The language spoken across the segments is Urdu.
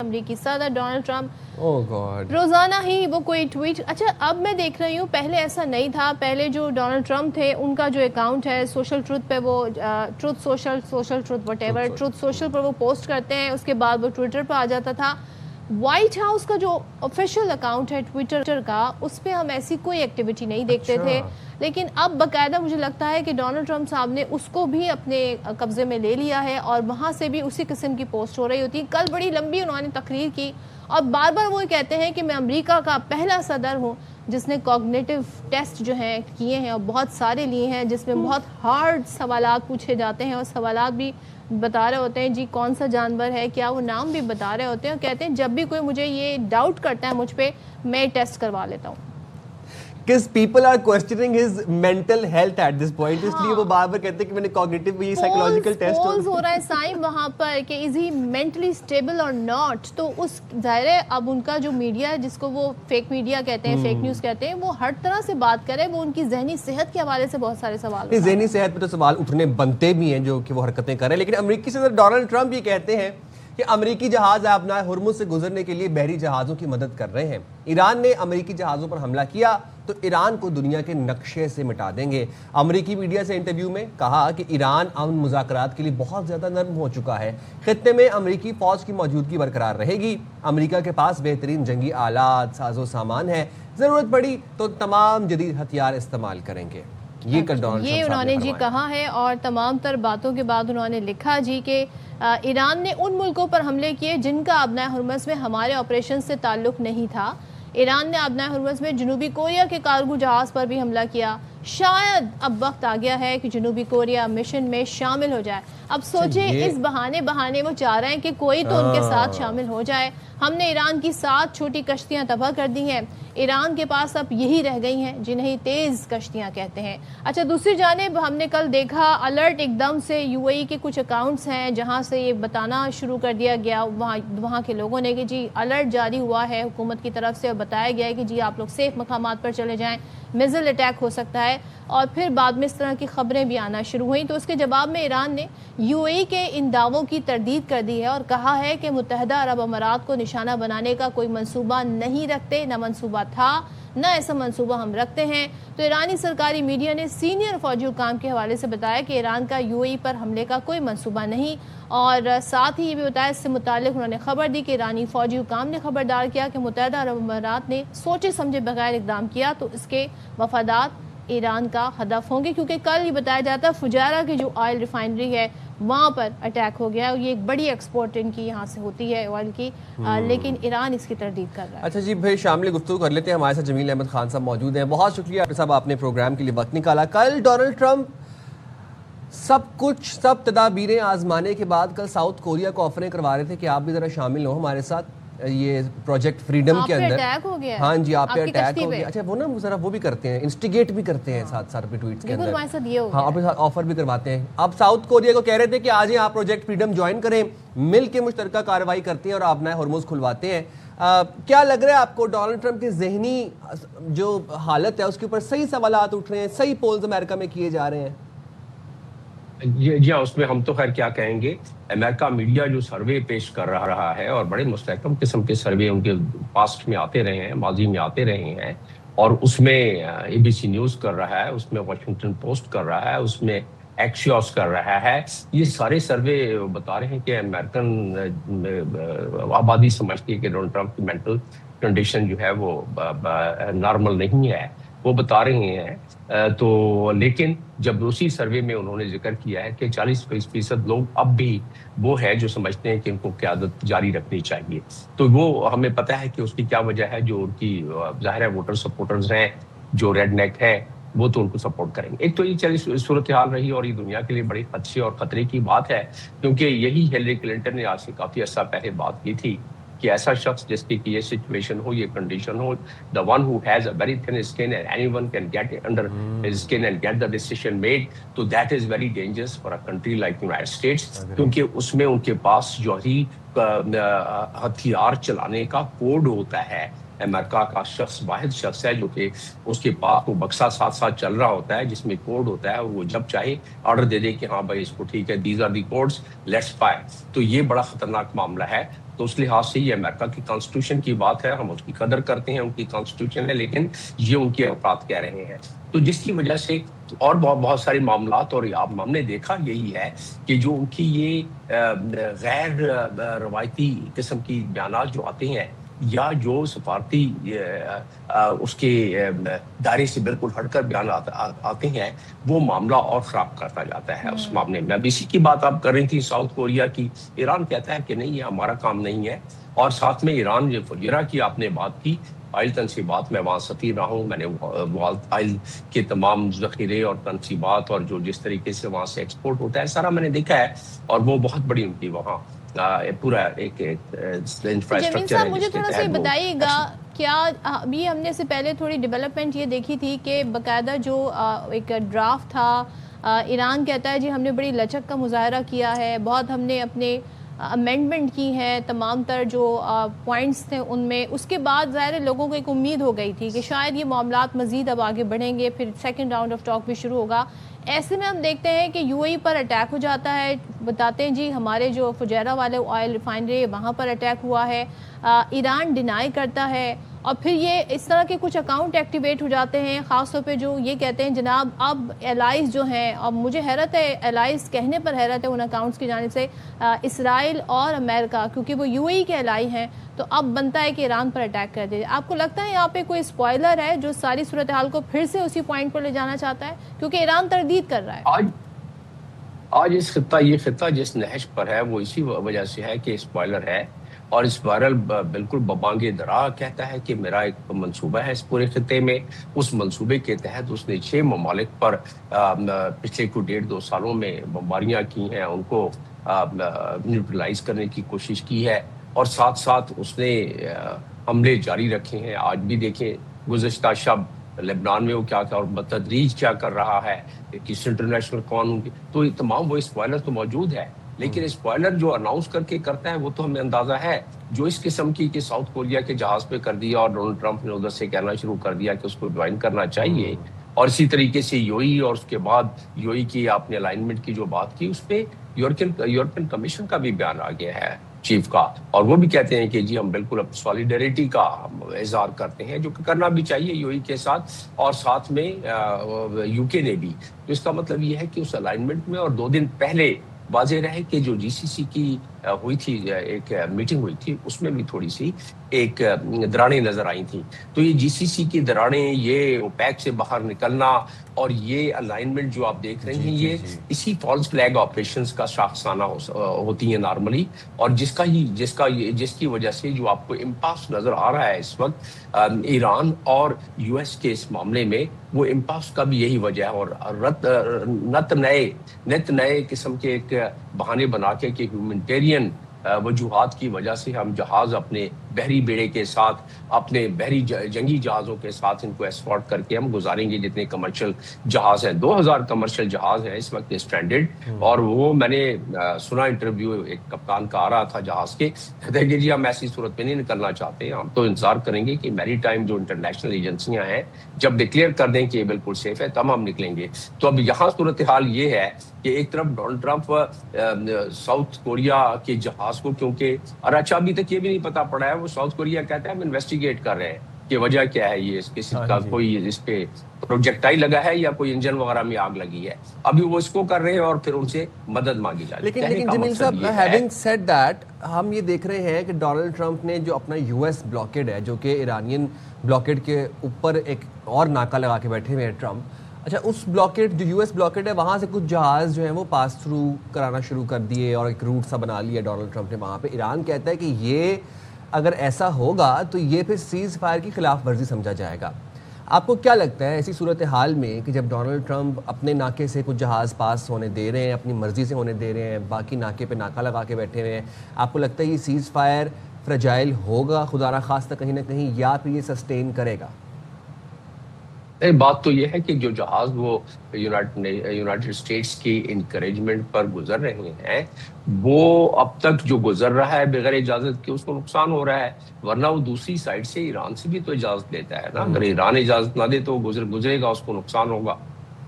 امریکی صدر ڈونلڈ ٹرمپ روزانہ ہی وہ کوئی ٹویٹ. اچھا اب میں دیکھ رہی ہوں پہلے ایسا نہیں تھا. پہلے جو ڈونلڈ ٹرمپ تھے ان کا جو اکاؤنٹ ہے سوشل ٹروتھ پہ, وہ Truth Truth whatever Truth Social پر وہ پوسٹ کرتے ہیں, اس کے بعد وہ ٹویٹر پہ آ جاتا تھا. وائٹ ہاؤس کا جو آفیشیل اکاؤنٹ ہے ٹویٹر کا, اس پہ ہم ایسی کوئی ایکٹیویٹی نہیں دیکھتے تھے. لیکن اب باقاعدہ مجھے لگتا ہے کہ ڈونلڈ ٹرمپ صاحب نے اس کو بھی اپنے قبضے میں لے لیا ہے, اور وہاں سے بھی اسی قسم کی پوسٹ ہو رہی ہوتی. کل بڑی لمبی انہوں نے تقریر کی اور بار بار وہ کہتے ہیں کہ میں امریکہ کا پہلا صدر ہوں جس نے کوگنیٹو ٹیسٹ جو ہیں کیے ہیں اور بہت سارے لیے ہیں, جس میں بہت ہارڈ سوالات پوچھے جاتے ہیں, اور سوالات بھی بتا رہے ہوتے ہیں جی کون سا جانور ہے, کیا وہ نام بھی بتا رہے ہوتے ہیں, اور کہتے ہیں جب بھی کوئی مجھے یہ ڈاؤٹ کرتا ہے مجھ پہ, میں ٹیسٹ کروا لیتا ہوں. Because people are questioning his mental health at this point, اس لیے وہ بار بار کہتے ہیں کہ میں نے cognitive یہ psychological test ہو رہا ہے سائن وہاں پر کہ is he mentally stable or not. تو اس ظاہر ہے اب ان کا جو میڈیا ہے جس کو وہ فیک میڈیا کہتے ہیں, فیک نیوز کہتے ہیں, وہ ہر طرح سے بات کرے, وہ ان کی ذہنی صحت کے حوالے سے بہت سارے سوال. ذہنی صحت پہ تو سوال اٹھنے بنتے بھی ہیں جو کہ وہ حرکتیں کر رہے ہیں. لیکن امریکی صدر ڈونلڈ ٹرمپ یہ کہتے ہیں کہ امریکی جہاز اپنا ہرمز سے گزرنے کے لیے بحری جہازوں کی مدد کر رہے ہیں. ایران نے امریکی جہازوں پر حملہ کیا تو ایران کو دنیا کے نقشے سے مٹا دیں گے. امریکی میڈیا سے انٹرویو میں کہا کہ ایران امن مذاکرات کے لیے بہت زیادہ نرم ہو چکا ہے. خطے میں امریکی فوج کی موجودگی برقرار رہے گی. امریکہ کے پاس بہترین جنگی آلات, ساز و سامان ہے, ضرورت پڑی تو تمام جدید ہتھیار استعمال کریں گے. یہ انہوں نے جی کہا ہے. اور تمام تر باتوں کے بعد انہوں نے لکھا جی کہ ایران نے ان ملکوں پر حملے کیے جن کا آبنائے ہرمز میں ہمارے آپریشن سے تعلق نہیں تھا. ایران نے آبنائے ہرمز میں جنوبی کوریا کے کارگو جہاز پر بھی حملہ کیا. شاید اب وقت آ گیا ہے کہ جنوبی کوریا مشن میں شامل ہو جائے. اب سوچیں اس بہانے وہ چاہ رہے ہیں کہ کوئی تو ان کے ساتھ شامل ہو جائے. ہم نے ایران کی 7 چھوٹی کشتیاں تباہ کر دی ہیں. ایران کے پاس اب یہی رہ گئی ہیں جنہیں تیز کشتیاں کہتے ہیں. اچھا دوسری جانب ہم نے کل دیکھا الرٹ ایک دم سے یو اے ای کے کچھ اکاؤنٹس ہیں جہاں سے یہ بتانا شروع کر دیا گیا وہاں کے لوگوں نے کہ جی الرٹ جاری ہوا ہے حکومت کی طرف سے, اور بتایا گیا ہے کہ جی آپ لوگ سیف مقامات پر چلے جائیں, میزل اٹیک ہو سکتا ہے. اور پھر بعد میں اس طرح کی خبریں بھی آنا شروع ہوئیں. تو اس کے جواب میں ایران نے یو اے ای کے ان دعووں کی تردید کر دی ہے اور کہا ہے کہ متحدہ عرب امارات کو نشانہ بنانے کا کوئی منصوبہ نہیں رکھتے, نہ منصوبہ تھا نہ ایسا منصوبہ ہم رکھتے ہیں. تو ایرانی سرکاری میڈیا نے سینئر فوجی حکام کے حوالے سے بتایا کہ ایران کا یو اے ای پر حملے کا کوئی منصوبہ نہیں. اور ساتھ ہی یہ بھی بتایا اس سے متعلق انہوں نے خبر دی کہ ایرانی فوجی حکام نے خبردار کیا کہ متحدہ عرب امارات نے سوچے سمجھے بغیر اقدام کیا تو اس کے مفادات ایران کا ہدف ہوں گے. کیونکہ کل یہ بتایا جاتا ہے فجیرہ کی جو آئل ریفائنری ہے وہاں پر اٹیک ہو گیا. یہ ایک بڑی ایکسپورٹ ان کی یہاں سے ہوتی ہے آئل کی, لیکن ایران اس کی تردید کر رہا ہے. اچھا جی پھر شامل گفتگو کر لیتے ہیں. ہمارے ساتھ جمیل احمد خان صاحب موجود ہیں. بہت شکریہ صاحب آپ نے پروگرام کے لیے وقت نکالا. کل ڈونلڈ ٹرمپ سب تدابیریں آزمانے کے بعد کل ساؤتھ کوریا کو آفریں کروا رہے تھے کہ آپ بھی ذرا شامل ہو ہمارے ساتھ یہ پروجیکٹ فریڈم کے اندر. ہاں جی آپ پہ اٹیک ہو گیا. اچھا وہ نا ذرا وہ بھی کرتے ہیں, انسٹیگیٹ بھی کرتے ہیں ساتھ ساتھ اپنے ٹویٹس کے اندر. ہاں اپنے ساتھ آفر بھی کرواتے ہیں. اب ساؤتھ کوریا کو کہہ رہے تھے کہ آج آپ پروجیکٹ فریڈم جوائن کریں, مل کے مشترکہ کارروائی کرتے ہیں اور آبنائے ہرمز کھلواتے ہیں. کیا لگ رہا ہے آپ کو ڈونلڈ ٹرمپ کی ذہنی جو حالت ہے اس کے اوپر صحیح سوالات اٹھ رہے ہیں, صحیح پولز امریکہ میں کیے جا رہے ہیں؟ جی اس میں ہم تو خیر کیا کہیں گے, امریکہ میڈیا جو سروے پیش کر رہا ہے اور بڑے مستحکم قسم کے سروے ان کے پاسٹ میں آتے رہے ہیں, ماضی میں آتے رہے ہیں, اور اس میں اے بی سی نیوز کر رہا ہے, اس میں واشنگٹن پوسٹ کر رہا ہے, اس میں ایکسیوس کر رہا ہے. یہ سارے سروے بتا رہے ہیں کہ امریکن آبادی سمجھتی ہے کہ ڈونلڈ ٹرمپ کی مینٹل کنڈیشن جو ہے وہ نارمل نہیں ہے, وہ بتا رہے ہیں. تو لیکن جب دوسری سروے میں انہوں نے ذکر کیا ہے کہ 40% لوگ اب بھی وہ ہے جو سمجھتے ہیں کہ ان کو قیادت جاری رکھنی چاہیے. تو وہ ہمیں پتہ ہے کہ اس کی کیا وجہ ہے. جو ان کی ظاہر ہے ووٹر سپورٹرز ہیں جو ریڈ نیک ہیں وہ تو ان کو سپورٹ کریں گے. ایک تو یہ صورتحال رہی اور یہ دنیا کے لیے بڑی خدشے اور خطرے کی بات ہے, کیونکہ یہی ہیلری کلنٹن نے آج سے کافی عرصہ پہلے بات کی تھی کہ ایسا شخص جس کی یہ سچویشن ہو, یہ condition who, the one who has a very thin skin and anyone can get under his skin and get the decision made, so that is very dangerous for a country like United States, کیونکہ اس میں ان کے پاس جو ہی ہتھیار چلانے کا کوڈ ہوتا ہے. امریکہ کا شخص واحد شخص ہے جو کہ اس کے پاس وہ بکسا ساتھ ساتھ چل رہا ہوتا ہے جس میں کوڈ ہوتا ہے, اور وہ جب چاہے آرڈر دے دے کہ ہاں بھائی اس کو ٹھیک ہے, these are the codes, let's fire. تو یہ بڑا خطرناک معاملہ ہے. تو اس لحاظ سے یہ امریکہ کی کانسٹیٹیوشن کی بات ہے, ہم اس کی قدر کرتے ہیں, ان کی کانسٹیٹیوشن ہے, لیکن یہ ان کے افراد کہہ رہے ہیں. تو جس کی وجہ سے اور بہت سارے معاملات, اور ہم نے دیکھا یہی ہے کہ جو ان کی یہ غیر روایتی قسم کی بیانات جو آتے ہیں, یا جو سفارتی اس کے دائرے سے بالکل ہٹ کر بیانات آتے ہیں, وہ معاملہ اور خراب کرتا جاتا ہے اس معاملے میں. اب اسی کی بات آپ کر رہی تھی ساؤتھ کوریا کی. ایران کہتا ہے کہ نہیں, یہ ہمارا کام نہیں ہے. اور ساتھ میں ایران جو فجیرہ کی آپ نے بات کی, آئل تنصیبات, میں وہاں سفیر رہا ہوں, میں نے آئل کے تمام ذخیرے اور تنصیبات اور جو جس طریقے سے وہاں سے ایکسپورٹ ہوتا ہے سارا میں نے دیکھا ہے, اور وہ بہت بڑی ان کی وہاں پورا ایک انفراسٹرکچر ہے. مجھے تھوڑا سا بتائیے گا, کیا ابھی ہم نے سے پہلے تھوڑی ڈیولپمنٹ یہ دیکھی تھی کہ باقاعدہ جو ایک ڈرافٹ تھا, ایران کہتا ہے جی ہم نے بڑی لچک کا مظاہرہ کیا ہے, بہت ہم نے اپنے امینڈمنٹ کی ہیں, تمام تر جو پوائنٹس تھے ان میں. اس کے بعد ظاہر لوگوں کو ایک امید ہو گئی تھی کہ شاید یہ معاملات مزید اب آگے بڑھیں گے, پھر سیکنڈ راؤنڈ آف ٹاک بھی شروع ہوگا. ایسے میں ہم دیکھتے ہیں کہ you a E per attack ہو جاتا ہے, بتاتے ہیں جی ہمارے جو فجیرہ والے آئل ریفائنری وہاں پر اٹیک ہوا ہے, ایران ڈینائی کرتا ہے, اور پھر یہ اس طرح کے کچھ اکاؤنٹ ایکٹیویٹ ہو جاتے ہیں, خاص طور پہ جو یہ کہتے ہیں جناب اب الائز جو ہیں, اب مجھے حیرت ہے, الائز کہنے پر حیرت ہے ان اکاؤنٹس کی جانب سے, اسرائیل اور امریکہ, کیونکہ وہ یو اے ای کے الائی ہیں, تو اب بنتا ہے کہ ایران پر اٹیک کر دے. آپ کو لگتا ہے یہاں پہ کوئی اسپوائلر ہے جو ساری صورتحال کو پھر سے اسی پوائنٹ پر لے جانا چاہتا ہے, کیونکہ ایران تردید کر رہا ہے؟ آج یہ خطہ جس نہج پر ہے وہ اسی وجہ سے ہے کہ اسپوائلر ہے, اور اسپوائلر بالکل ببانگ درا کہتا ہے کہ میرا ایک منصوبہ ہے اس پورے خطے میں. اس منصوبے کے تحت اس نے 6 ممالک پر پچھلے کو 1.5-2 سالوں میں بمباریاں کی ہیں, ان کو نیوٹرلائز کرنے کی کوشش کی ہے, اور ساتھ ساتھ اس نے حملے جاری رکھے ہیں. آج بھی دیکھیں گزشتہ شب لبنان میں وہ کیا اور بتدریج کیا کر رہا ہے, کس انٹرنیشنل قانون کی. تو یہ تمام وہ اسپوائلر تو موجود ہے, لیکن اسپوائلر جو اناؤنس کر کے کرتا ہے وہ تو ہمیں اندازہ ہے. جو اس قسم کی کہ ساؤتھ کوریا کے جہاز پہ کر دیا, اور ڈونلڈ ٹرمپ نے ادھر سے کہنا شروع کر دیا کہ اس کو جوائن کرنا چاہیے, اور اسی طریقے سے یو ای, اور اس کے بعد یو ای کی آپ نے الائنمنٹ کی جو بات کی, اس پہ یورپین کمیشن کا بھی بیان آ گیا ہے چیف کا, اور وہ بھی کہتے ہیں کہ جی ہم بالکل اب سولیڈریٹی کا اظہار کرتے ہیں, جو کہ کرنا بھی چاہیے یو ای کے ساتھ, اور ساتھ میں یو کے نے بھی. تو اس کا مطلب یہ ہے کہ اس الائنمنٹ میں, اور 2 دن پہلے واضح رہے کہ جو جی سی سی کی ہوئی تھی, ایک میٹنگ ہوئی تھی, اس میں بھی تھوڑی سی ایک دراڑیں نظر آئی تھیں. تو یہ جی سی سی کی دراڑیں, یہ اوپیک سے باہر نکلنا, اور یہ الائنمنٹ جو آپ دیکھ رہے ہیں, یہ اسی فالس فلیگ آپریشنز کا شاخسانہ ہوتی ہیں نارملی, اور جس کی وجہ سے جو آپ کو امپاس نظر آ رہا ہے اس وقت ایران اور یو ایس کے اس معاملے میں, وہ امپاس کا بھی یہی وجہ ہے. اور نت نئے قسم کے ایک بہانے بنا کے کہ ہیومنٹیرین وجوہات کی وجہ سے ہم جہاز اپنے بحری بیڑے کے ساتھ, اپنے بحری جنگی جہازوں کے ساتھ ان کو ایسکارٹ کر کے ہم گزاریں گے. جتنے کمرشل جہاز ہیں, 2000 کمرشل جہاز ہیں اس وقت اسٹرینڈڈ. اور وہ میں نے سنا انٹرویو ایک کپتان کا آ رہا تھا جہاز کے, کہتے ہیں کہ جی ہم ایسی صورت میں نہیں نکلنا چاہتے, ہم تو انتظار کریں گے کہ میری ٹائم جو انٹرنیشنل ایجنسیاں ہیں جب ڈکلیئر کر دیں کہ یہ بالکل سیف ہے تب ہم نکلیں گے. تو اب یہاں صورتحال یہ ہے کہ ایک طرف ڈونلڈ ٹرمپ ساؤتھ کوریا کے جہاز کو, کیونکہ اور اچھا ابھی تک یہ بھی نہیں پتا پڑا ہے, وہ ساؤتھ کوریا کہتا ہے ہم انویسٹیگیٹ کر رہے ہیں کہ وجہ کیا ہے, یہ کسی کا کوئی اس پہ پروجیکٹائل لگا ہے یا کوئی انجن وغیرہ میں آگ لگی ہے. ابھی وہ اس کو کر رہے ہیں اور پھر ان سے مدد مانگی جا رہی ہے. لیکن جمیل صاحب, ہیونگ سیڈ دیٹ, ہم یہ دیکھ رہے ہیں کہ ڈونلڈ ٹرمپ نے جو اپنا یو ایس بلاکیڈ ہے, جو کہ ایرانین بلاکیڈ کے اوپر ایک اور ناکہ لگا کے بیٹھے ہوئے ہیں ٹرمپ, اچھا اس بلاکیڈ جو یو ایس بلاکیڈ ہے وہاں سے کچھ جہاز جو ہیں وہ پاس تھرو کرانا شروع کر دیے, اور ایک روٹ سا بنا لیا ڈونلڈ ٹرمپ نے وہاں پہ. ایران کہتا ہے کہ یہ اگر ایسا ہوگا تو یہ پھر سیز فائر کی خلاف ورزی سمجھا جائے گا. آپ کو کیا لگتا ہے ایسی صورتحال میں کہ جب ڈونلڈ ٹرمپ اپنے ناکے سے کچھ جہاز پاس ہونے دے رہے ہیں, اپنی مرضی سے ہونے دے رہے ہیں, باقی ناکے پہ ناکہ لگا کے بیٹھے ہوئے ہیں, آپ کو لگتا ہے یہ سیز فائر فریجائل ہوگا خدا نہ خواستہ کہیں نہ کہیں, یا پھر یہ سسٹین کرے گا؟ بات تو یہ ہے کہ جو جہاز وہ یونائٹڈ اسٹیٹس کی انکریجمنٹ پر گزر رہے ہیں, وہ اب تک جو گزر رہا ہے بغیر اجازت کے, اس کو نقصان ہو رہا ہے. ورنہ وہ دوسری سائڈ سے ایران سے بھی تو اجازت لیتا ہے نا. اگر ایران اجازت نہ دے تو گزرے گا, اس کو نقصان ہوگا.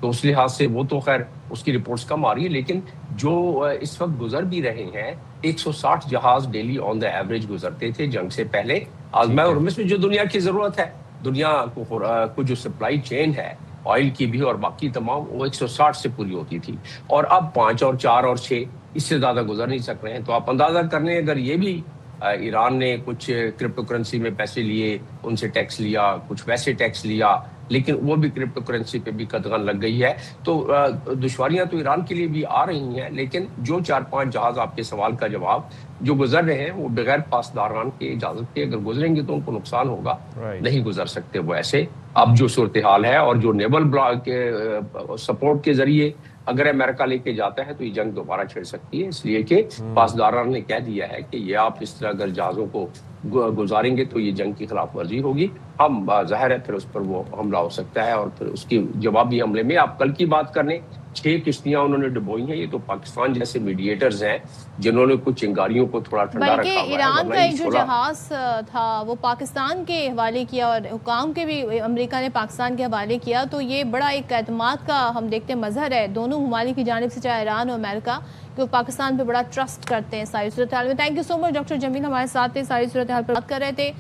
تو اس لحاظ سے وہ تو خیر اس کی رپورٹس کم آ رہی ہے, لیکن جو اس وقت گزر بھی رہے ہیں، 160 جہاز ڈیلی آن دا ایوریج گزرتے تھے جنگ سے پہلے. آزمائے ہرمز میں جو دنیا کی ضرورت ہے، دنیا کو جو سپلائی چین ہے آئل کی بھی اور باقی تمام، وہ 160 سے پوری ہوتی تھی. اور اب 5 اور 4 اور 6 اس سے زیادہ گزر نہیں سک رہے ہیں. تو آپ اندازہ کر لیں اگر یہ بھی ایران نے کچھ کرپٹو کرنسی میں پیسے لیے، ان سے ٹیکس لیا، کچھ ویسے ٹیکس لیا، لیکن وہ بھی کرپٹو کرنسی پہ بھی قدغن لگ گئی ہے. تو دشواریاں تو ایران کے لیے بھی آ رہی ہیں، لیکن جو 4-5 جہاز آپ کے سوال کا جواب جو گزر رہے ہیں وہ بغیر پاسداران کے اجازت کے اگر گزریں گے تو ان کو نقصان ہوگا. نہیں گزر سکتے وہ ایسے. اب جو صورتحال ہے اور جو نیول بلاک کے سپورٹ کے ذریعے اگر امریکہ لے کے جاتا ہے تو یہ جنگ دوبارہ چھڑ سکتی ہے، اس لیے کہ پاسداران نے کہہ دیا ہے کہ یہ آپ اس طرح اگر جہازوں کو گزاریں گے تو یہ جنگ کی خلاف ورزی ہوگی. ہم ظاہر ہے پھر اس پر وہ حملہ ہو سکتا ہے، اور پھر اس کی جوابی حملے میں آپ کل کی بات کر لیں، 6 کشتیاں انہوں نے ڈبوئی ہیں. یہ تو پاکستان جیسے میڈیٹرز ہیں جنہوں نے کچھ چنگاریوں کو تھوڑا ٹھنڈا رکھا ہوا ہے. بلکہ ایران کا ایک جو جہاز تھا وہ پاکستان کے حوالے کیا اور حکام کے بھی امریکہ نے پاکستان کے حوالے کیا. تو یہ بڑا ایک اعتماد کا ہم دیکھتے ہیں مظہر ہے دونوں ممالک کی جانب سے، چاہے ایران اور امریکہ، کہ وہ پاکستان پہ بڑا ٹرسٹ کرتے ہیں ساری صورتحال میں. Thank you so much doctor Jamil, ہمارے ساتھ تھے، ساری صورتحال پر بات کر رہے تھے.